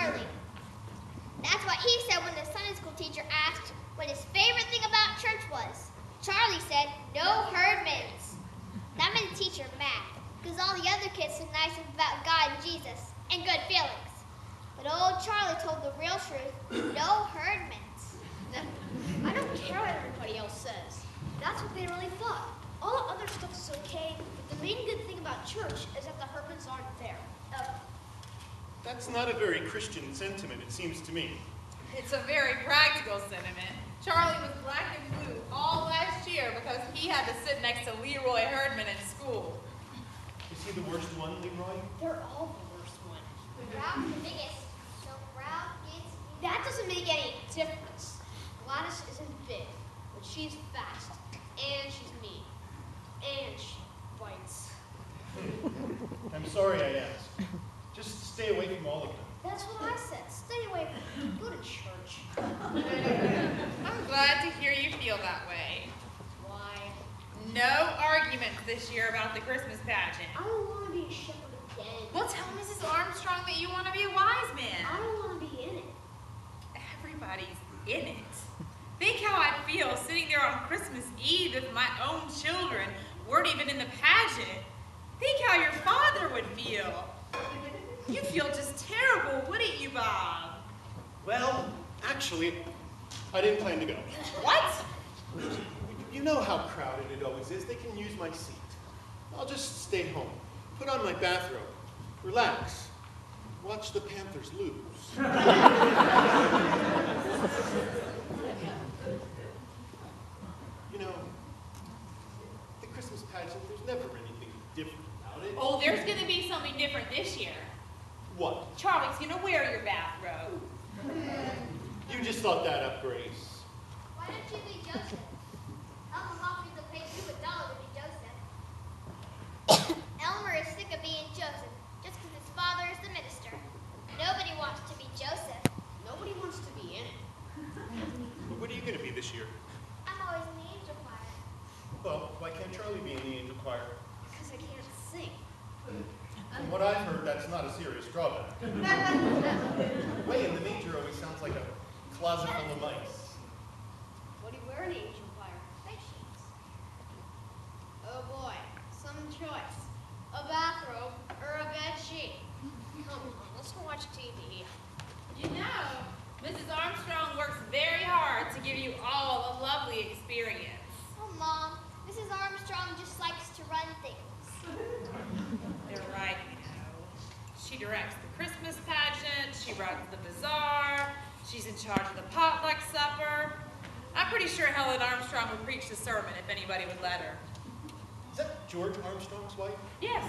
Charlie. That's what he said when the Sunday school teacher asked what his favorite thing about church was. Charlie said, no herdmans. That made the teacher mad, because all the other kids said nice things about God and Jesus, and good feelings. But old Charlie told the real truth, no herdmans. I don't care what everybody else says. That's what they really thought. All the other stuff is okay, but the main good thing about church is that the herdmans aren't there. That's not a very Christian sentiment, it seems to me. It's a very practical sentiment. Charlie was black and blue all last year because he had to sit next to Leroy Herdman in school. Is he the worst one, Leroy? They're all the worst one. Ralph's the biggest, so Ralph gets... That doesn't make any difference. Gladys isn't big, but she's fast, and she's mean, and she bites. I'm sorry I asked. Just stay away from all of them. That's what I said. Stay away from them. Go to church. I'm glad to hear you feel that way. Why? No arguments this year about the Christmas pageant. I don't want to be a shepherd again. Well, tell Mrs. Armstrong that you want to be a wise man. I don't want to be in it. Everybody's in it. Think how I'd feel sitting there on Christmas Eve if my own children weren't even in the pageant. Think how your father would feel. You'd feel just terrible, wouldn't you, Bob? Well, actually, I didn't plan to go. What? You know how crowded it always is. They can use my seat. I'll just stay home, put on my bathrobe, relax, watch the Panthers lose. You know, the Christmas pageant, there's never anything different about it. Oh, there's going to be something different this year. What? Charlie's going to wear your bathrobe. You just thought that up, Grace. Why don't you be Joseph? Elmer Hopkins will pay you $1 to be Joseph. Elmer is sick of being Joseph, just because his father is the minister. Nobody wants to be Joseph. Nobody wants to be in it. What are you going to be this year? I'm always in the angel choir. Well, why can't Charlie be in the angel choir? Because I can't sing. From what I've heard, that's not a serious drawback. Way in the manger always sounds like a closet full of mice. What do you wear in the angel choir? Bed sheets. Oh boy, some choice. A bathrobe or a bed sheet. Come on, let's go watch TV. You know, Mrs. Armstrong works very hard to give you all a lovely experience. Oh, Mom, Mrs. Armstrong just likes to run things. They're right, you know. She directs the Christmas pageant, she runs the bazaar, she's in charge of the potluck supper. I'm pretty sure Helen Armstrong would preach the sermon if anybody would let her. Is that George Armstrong's wife? Yes.